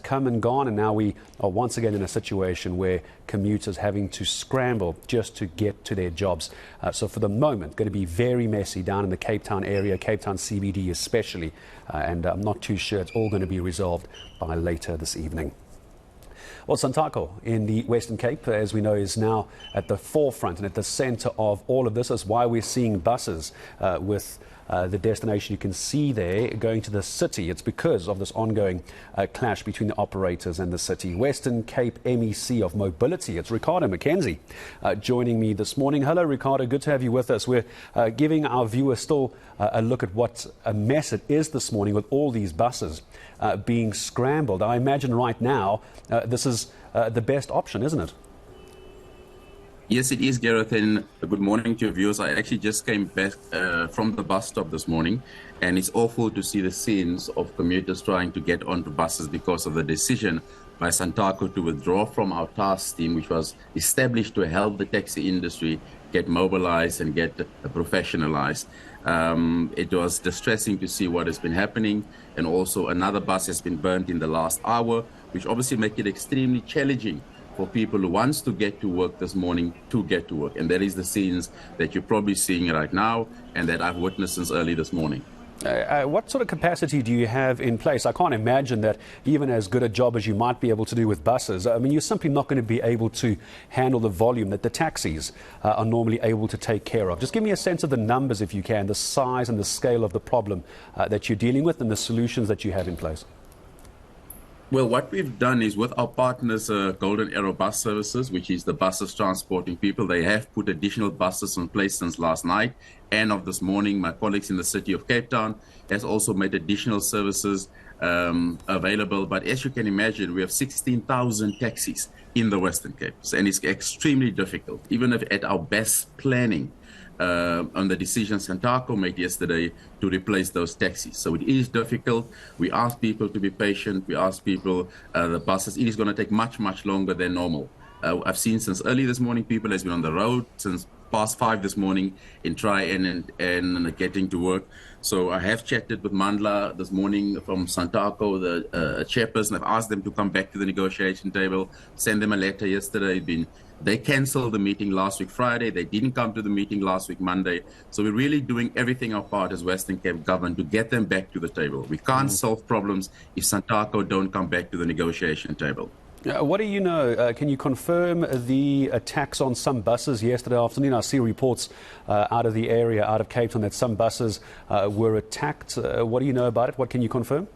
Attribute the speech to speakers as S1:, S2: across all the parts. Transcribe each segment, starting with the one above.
S1: come and gone, and now we are once again in a situation where commuters having to scramble just to get to their jobs. So for the moment, going to be very messy down in the Cape Town area, Cape Town CBD especially, and I'm not too sure it's all going to be resolved by later this evening. Well, Santaco in the Western Cape, as we know, is now at the forefront and at the centre of all of this. Is why we're seeing buses with the destination you can see there going to the city. It's because of this ongoing clash between the operators and the city. Western Cape MEC of Mobility, it's Ricardo Mackenzie joining me this morning. Hello, Ricardo. Good to have you with us. We're giving our viewers still a look at what a mess it is this morning with all these buses being scrambled. I imagine right now this is the best option, isn't it?
S2: Yes, it is, Gareth, and good morning to your viewers. I actually just came back from the bus stop this morning, and it's awful to see the scenes of commuters trying to get onto buses because of the decision by Santaco to withdraw from our task team, which was established to help the taxi industry get mobilized and get professionalized. It was distressing to see what has been happening, and also another bus has been burnt in the last hour, which obviously make it extremely challenging for people who wants to get to work this morning to get to work. And that is the scenes that you're probably seeing right now and that I've witnessed since early this morning.
S1: What sort of capacity do you have in place? I can't imagine that even as good a job as you might be able to do with buses, I mean, you're simply not going to be able to handle the volume that the taxis are normally able to take care of. Just give me a sense of the numbers, if you can, the size and the scale of the problem that you're dealing with and the solutions that you have in place.
S2: Well, what we've done is with our partners, Golden Arrow Bus Services, which is the buses transporting people, they have put additional buses in place since last night and of this morning. My colleagues in the city of Cape Town has also made additional services available. But as you can imagine, we have 16,000 taxis in the Western Cape, and it's extremely difficult, even if at our best planning, on the decision Santaco made yesterday to replace those taxis. So it is difficult. We ask people to be patient. We ask people, the buses, it is going to take much, much longer than normal. I've seen since early this morning, people has been on the road since past 5 this morning in try and getting to work. So I have chatted with Mandla this morning from Santaco, the chairperson. I've asked them to come back to the negotiation table, send them a letter yesterday. They cancelled the meeting last week Friday. They didn't come to the meeting last week Monday. So we're really doing everything our part as Western Cape government to get them back to the table. We can't solve problems if Santaco don't come back to the negotiation table.
S1: What do you know? Can you confirm the attacks on some buses yesterday afternoon? I see reports out of the area, out of Cape Town, that some buses were attacked. What do you know about it? What can you confirm?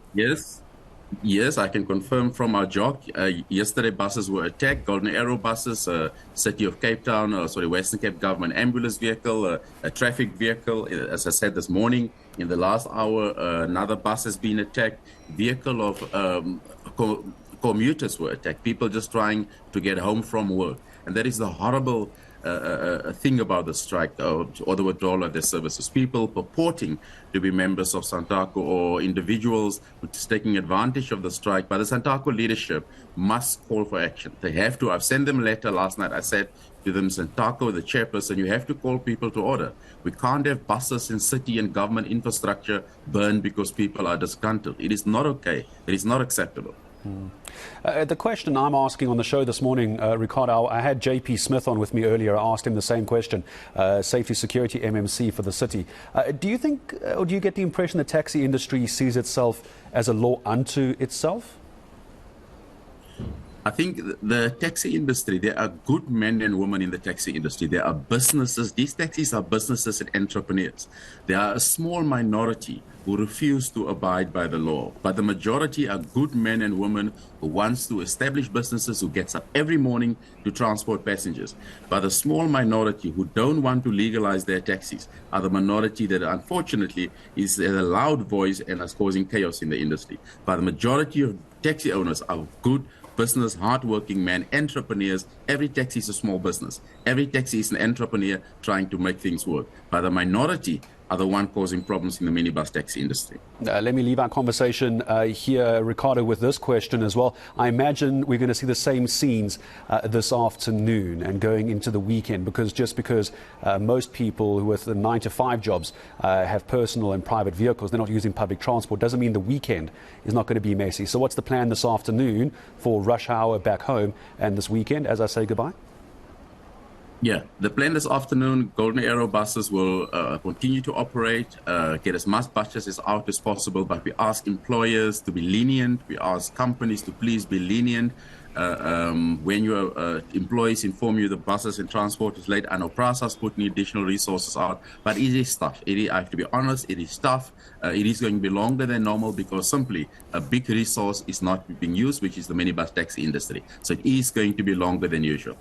S2: Yes, I can confirm from our jock. Yesterday, buses were attacked. Golden Arrow buses, City of Cape Town, Western Cape Government ambulance vehicle, a traffic vehicle. As I said this morning, in the last hour, another bus has been attacked. Vehicle of commuters were attacked. People just trying to get home from work, and that is the horrible thing about the strike or the withdrawal of their services. People purporting to be members of Santaco or individuals which is taking advantage of the strike, but the Santaco leadership must call for action. They have to. I've sent them a letter last night. I said to them, Santaco, the chairperson, you have to call people to order. We can't have buses in city and government infrastructure burned because people are disgruntled. It is not okay. It is not acceptable.
S1: The question I'm asking on the show this morning, Ricardo, I had JP Smith on with me earlier. I asked him the same question, Safety Security MMC for the city. Do you think, or do you get the impression the taxi industry sees itself as a law unto itself?
S2: I think the taxi industry, there are good men and women in the taxi industry. There are businesses. These taxis are businesses and entrepreneurs. There are a small minority who refuse to abide by the law. But the majority are good men and women who wants to establish businesses, who gets up every morning to transport passengers. But the small minority who don't want to legalize their taxis are the minority that unfortunately is a loud voice and is causing chaos in the industry. But the majority of taxi owners are good business, hardworking men, entrepreneurs. Every taxi is a small business. Every taxi is an entrepreneur trying to make things work. But the minority are the one causing problems in the minibus taxi industry.
S1: Let me leave our conversation here, Ricardo, with this question as well. I imagine we're going to see the same scenes this afternoon and going into the weekend, because most people with the 9-to-5 jobs have personal and private vehicles, they're not using public transport, doesn't mean the weekend is not going to be messy. So what's the plan this afternoon for rush hour back home and this weekend as I say goodbye?
S2: Yeah, the plan this afternoon, Golden Arrow buses will continue to operate, get as much buses out as possible, but we ask employers to be lenient. We ask companies to please be lenient. When your employees inform you the buses and transport is late, I know PRASA is putting additional resources out, but it is tough. I have to be honest, it is tough. It is going to be longer than normal because simply a big resource is not being used, which is the minibus taxi industry. So it is going to be longer than usual.